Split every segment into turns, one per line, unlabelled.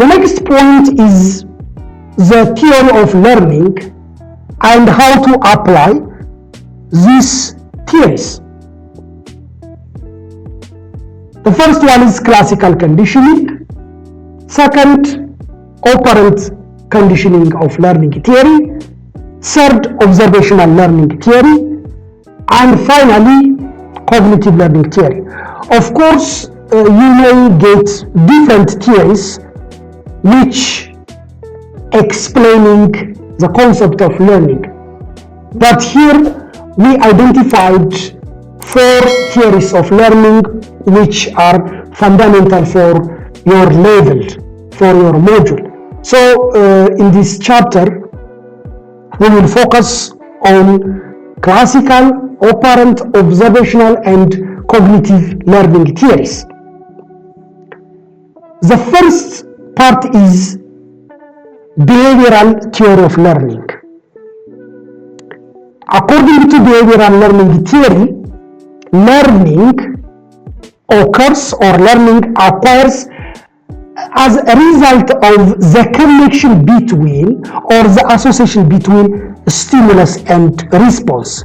The next point is the theory of learning and how to apply these theories. The first one is classical conditioning. Second, operant conditioning of learning theory. Third, observational learning theory. And finally, cognitive learning theory. Of course, you may get different theories which explaining the concept of learning. But here we identified 4 theories of learning which are fundamental for your level, for your module. So in this chapter, we will focus on classical, operant, observational, and cognitive learning theories. The first part is behavioral theory of learning. According to behavioral learning theory, learning occurs or learning acquires as a result of the connection between or the association between stimulus and response.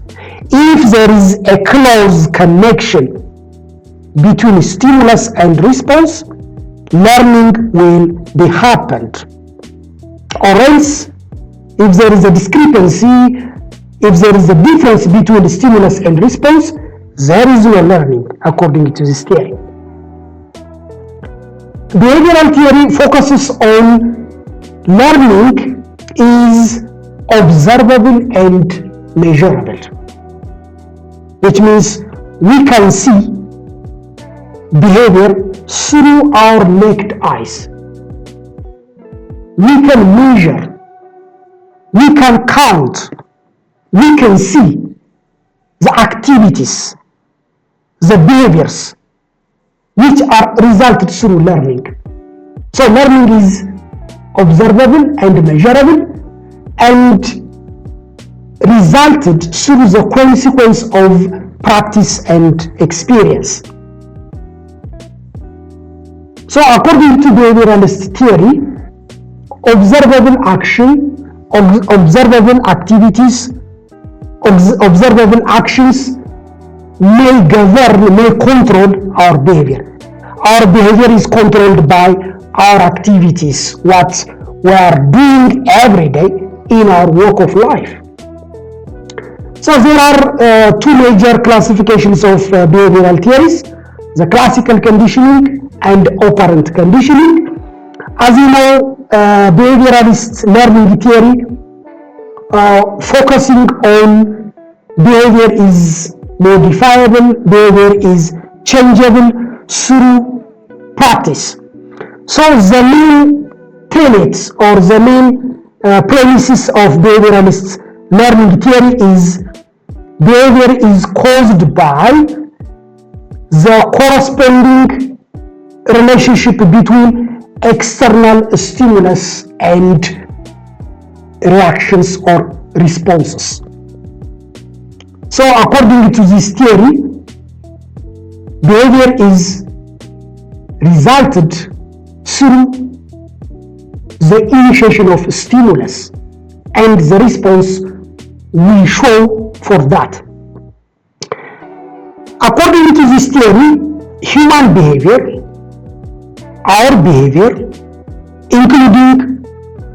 If there is a close connection between stimulus and response, learning will be happened. Or else, if there is a discrepancy, if there is a difference between stimulus and response, there is no learning according to this theory. Behavioral theory focuses on learning is observable and measurable, which means we can see behavior through our naked eyes. We can measure, we can count, we can see the activities, the behaviors which are resulted through learning. So learning is observable and measurable and resulted through the consequence of practice and experience. So according to behavioralist theory, observable action, observable activities, observable actions may govern, may control our behavior. Our behavior is controlled by our activities, what we are doing every day in our walk of life. So there are 2 major classifications of behavioral theories, the classical conditioning and operant conditioning. As you know, behavioralist learning theory focusing on behavior is modifiable, behavior is changeable through practice. So the main tenets or the main premises of behavioralist learning theory is behavior is caused by the corresponding relationship between external stimulus and reactions or responses. So according to this theory, behavior is resulted through the initiation of stimulus and the response we show for that. According to this theory, human behavior, our behavior, including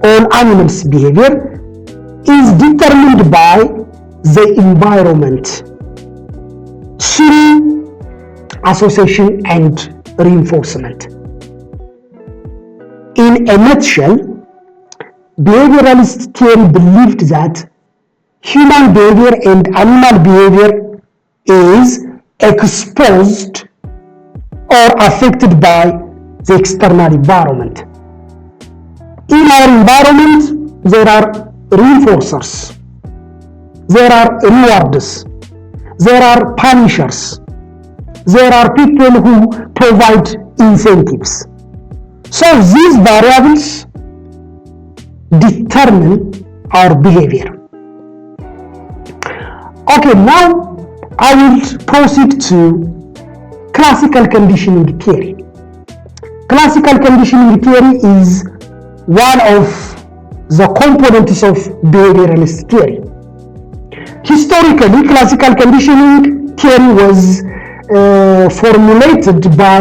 all animals' behavior, is determined by the environment through association and reinforcement. In a nutshell, behavioralist theory believed that human behavior and animal behavior is exposed or affected by the external environment. In our environment, there are reinforcers, there are rewards, there are punishers, there are people who provide incentives. So these variables determine our behavior. Okay, now I will proceed to classical conditioning theory. classical conditioning theory is one of the components of behavioralist theory. Historically, classical conditioning theory was formulated by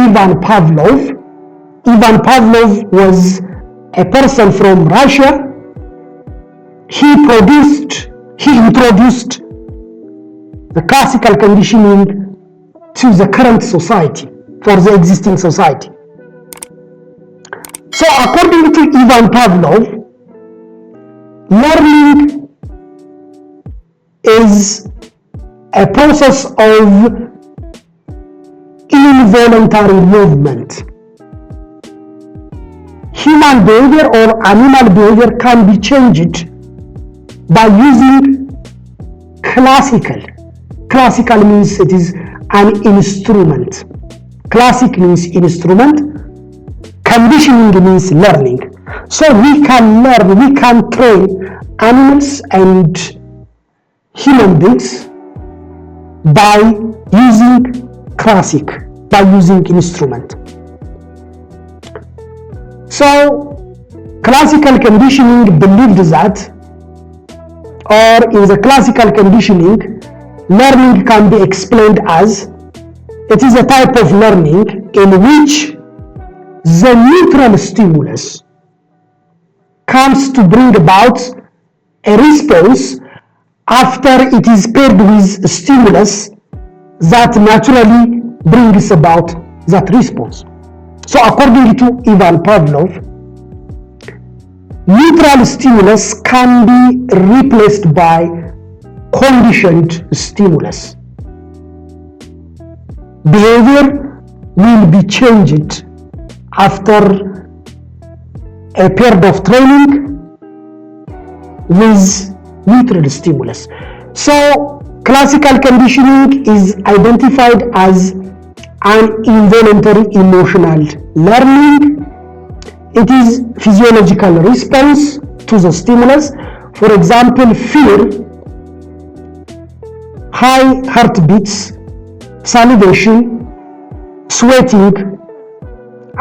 Ivan Pavlov. Ivan Pavlov was a person from Russia. He introduced the classical conditioning to the current society, for the existing society. So according to Ivan Pavlov, learning is a process of involuntary movement. Human behavior or animal behavior can be changed by using classical. Classical means it is an instrument. Classic means instrument. Conditioning means learning. So we can learn, we can train animals and human beings by using classic, by using instrument. So classical conditioning believed that, or in the classical conditioning, learning can be explained as it is a type of learning in which the neutral stimulus comes to bring about a response after it is paired with a stimulus that naturally brings about that response. So according to Ivan Pavlov, neutral stimulus can be replaced by conditioned stimulus. Behavior will be changed after a period of training with neutral stimulus. So classical conditioning is identified as an involuntary emotional learning. It is physiological response to the stimulus. For example, fear, high heartbeats, salivation, sweating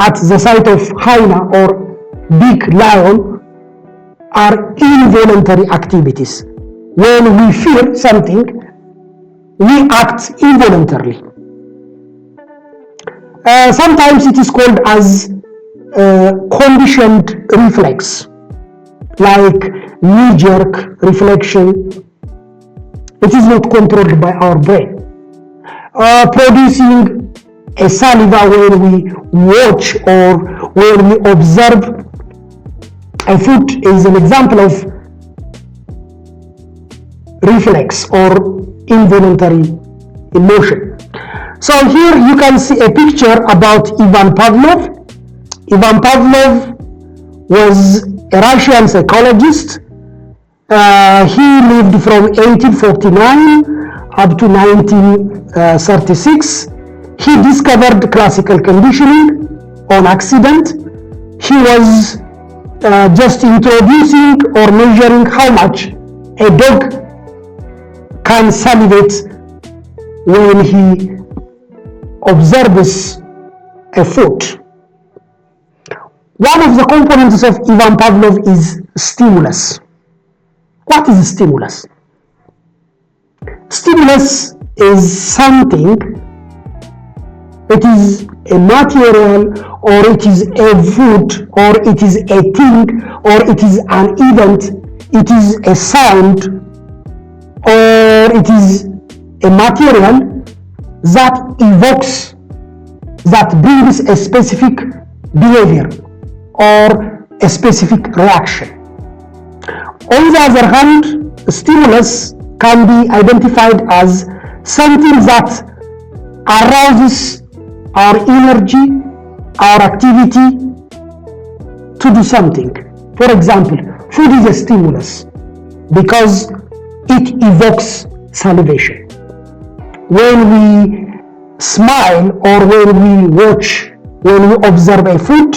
at the sight of hyena or big lion are involuntary activities. When we fear something, we act involuntarily. Sometimes it is called as conditioned reflex, like knee-jerk reflection. It is not controlled by our brain. Producing a saliva when we watch or when we observe a food is an example of reflex or involuntary emotion. So here you can see a picture about Ivan Pavlov. Ivan Pavlov was a Russian psychologist. He lived from 1849 up to 1936. He discovered classical conditioning on accident. He was just introducing or measuring how much a dog can salivate when he observes a food. One of the components of Ivan Pavlov is stimulus. What is stimulus? Stimulus is something, it is a material, or it is a food, or it is a thing, or it is an event, it is a sound, or it is a material that evokes, that brings a specific behavior or a specific reaction. On the other hand, stimulus can be identified as something that arouses our energy, our activity to do something. For example, food is a stimulus because it evokes salivation. When we smile or when we watch, when we observe a food,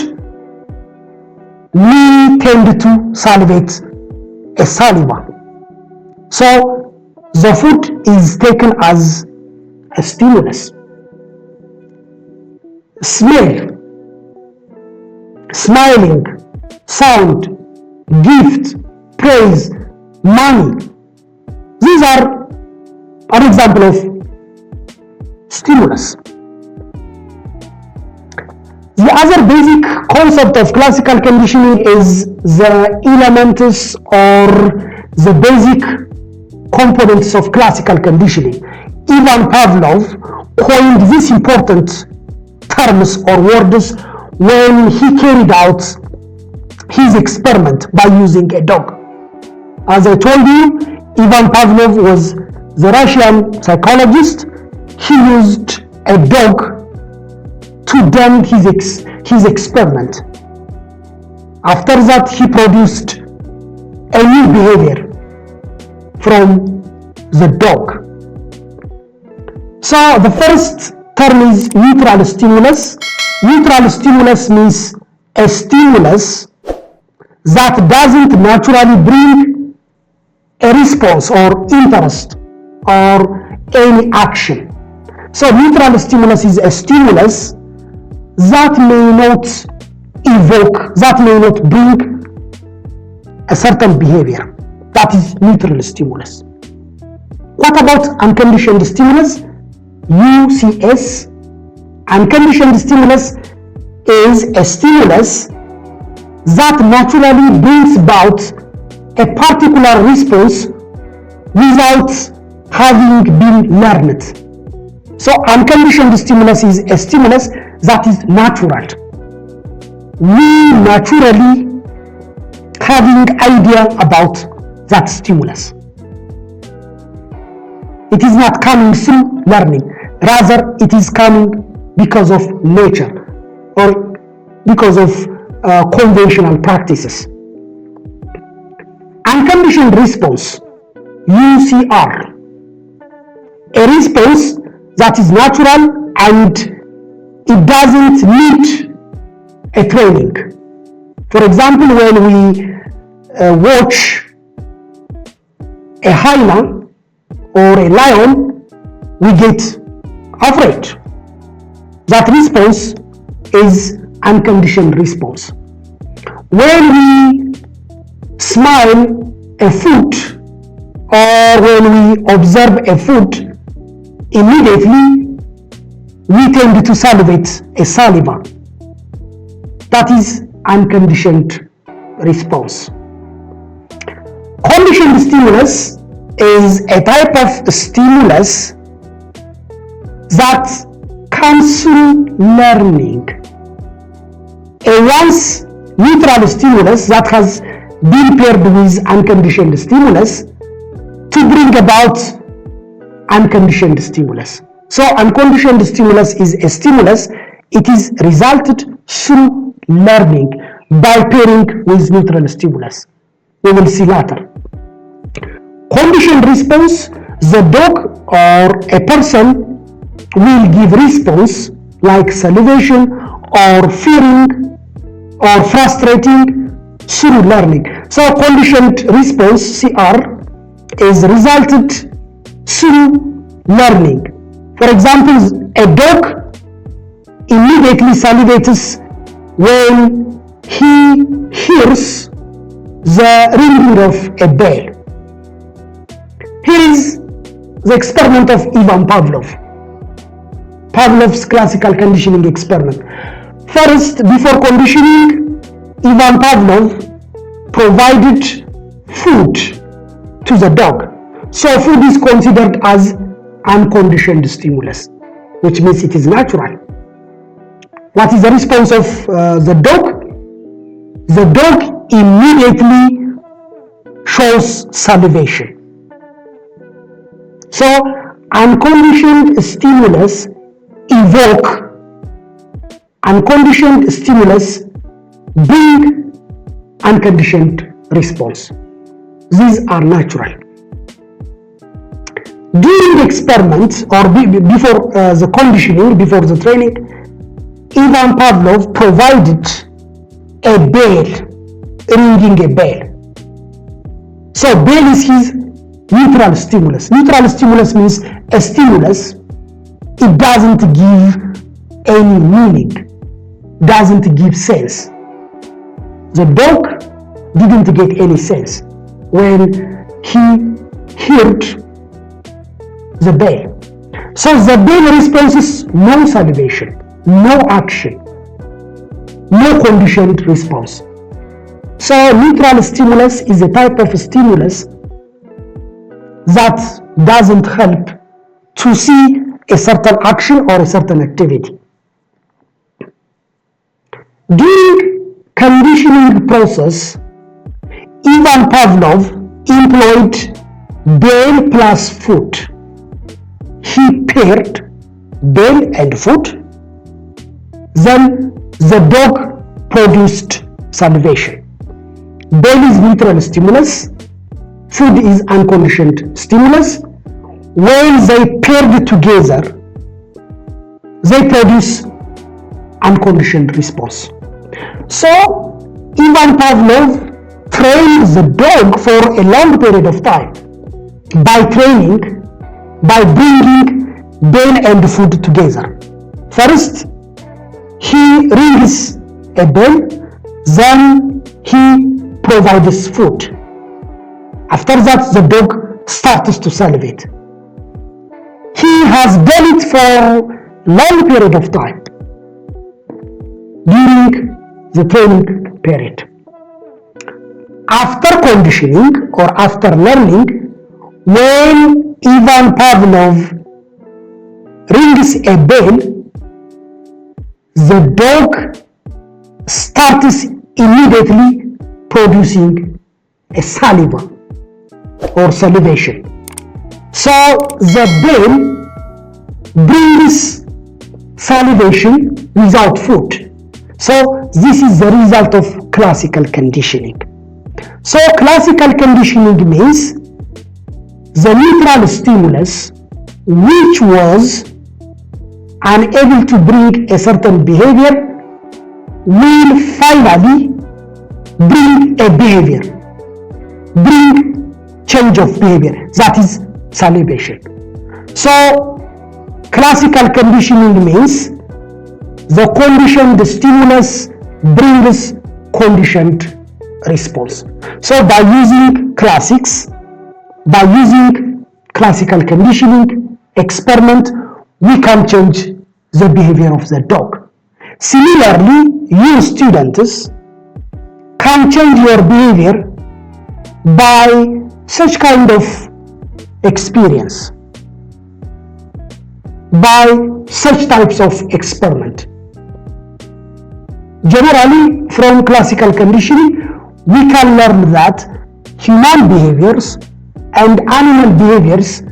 we tend to salivate a saliva. So the food is taken as a stimulus. Smell. smiling, sound, gift, praise, money. These are an example of stimulus. The other basic concept of classical conditioning is the elements or the basic components of classical conditioning. Ivan Pavlov coined these important terms or words when he carried out his experiment by using a dog. As I told you, Ivan Pavlov was the Russian psychologist. He used a dog to done his experiment. After that, he produced a new behavior from the dog. So the first term is neutral stimulus. Neutral stimulus means a stimulus that doesn't naturally bring a response or interest or any action. So neutral stimulus is a stimulus that may not evoke, that may not bring a certain behavior. That is neutral stimulus. What about unconditioned stimulus? UCS. Unconditioned stimulus is a stimulus that naturally brings about a particular response without having been learned. So unconditioned stimulus is a stimulus that is natural. We naturally having idea about that stimulus. It is not coming through learning. Rather, it is coming because of nature or because of conventional practices. Unconditioned response, UCR. A response that is natural and it doesn't need a training. For example, when we watch a hyena or a lion, we get afraid. That response is unconditioned response. When we smell a food or when we observe a food, immediately we tend to salivate a saliva. That is unconditioned response. Conditioned stimulus is a type of stimulus that comes through learning. A once neutral stimulus that has been paired with unconditioned stimulus to bring about unconditioned stimulus. So unconditioned stimulus is a stimulus. It is resulted through learning by pairing with neutral stimulus. We will see later. Conditioned response, the dog or a person will give response like salivation or fearing or frustrating through learning. So conditioned response, CR, is resulted through learning. For example, a dog immediately salivates when he hears the ringing of a bell. Here is the experiment of Ivan Pavlov, Pavlov's classical conditioning experiment. First, before conditioning, Ivan Pavlov provided food to the dog. So food is considered as unconditioned stimulus, which means it is natural. What is the response of the dog? The dog immediately shows salivation. So unconditioned stimulus evoke, unconditioned stimulus bring unconditioned response. These are natural. During the experiment or before the conditioning, before the training, Ivan Pavlov provided a bell, ringing a bell. So bell is his neutral stimulus. Neutral stimulus means a stimulus, it doesn't give any meaning, doesn't give sense. The dog didn't get any sense when he heard the bell. So the bell responses no salivation, no action, no conditioned response. So neutral stimulus is a type of stimulus that doesn't help to see a certain action or a certain activity. During conditioning process, Ivan Pavlov employed bell plus food. He paired bell and food, then the dog produced salivation. Bell is neutral stimulus, food is unconditioned stimulus. When they paired together, they produce unconditioned response. So Ivan Pavlov trained the dog for a long period of time by bringing bell and food together. First, he rings a bell, then he provides food. After that, the dog starts to salivate. He has done it for a long period of time during the training period. After conditioning or after learning, when Ivan Pavlov rings a bell, the dog starts immediately producing a saliva or salivation. So the bell brings salivation without food. So this is the result of classical conditioning. So classical conditioning means the neutral stimulus, which was unable to bring a certain behavior, will finally bring a behavior, bring change of behavior, that is salivation. So classical conditioning means the conditioned stimulus brings conditioned response. So by using classical conditioning experiment, we can change the behavior of the dog. Similarly, you students can change your behavior by such kind of experience, by such types of experiment. Generally, from classical conditioning, we can learn that human behaviors and animal behaviors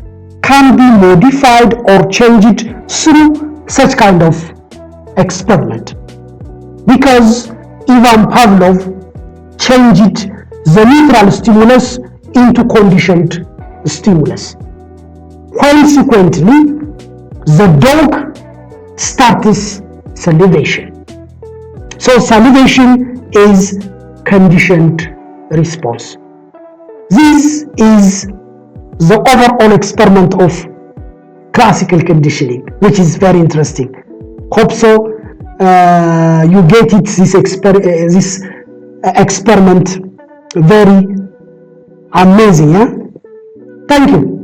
can be modified or changed through such kind of experiment. Because Ivan Pavlov changed the neutral stimulus into conditioned stimulus. Consequently, the dog starts salivation. So salivation is conditioned response. This is the overall experiment of classical conditioning, which is very interesting. Hope so you get it, this experiment very amazing. Thank you.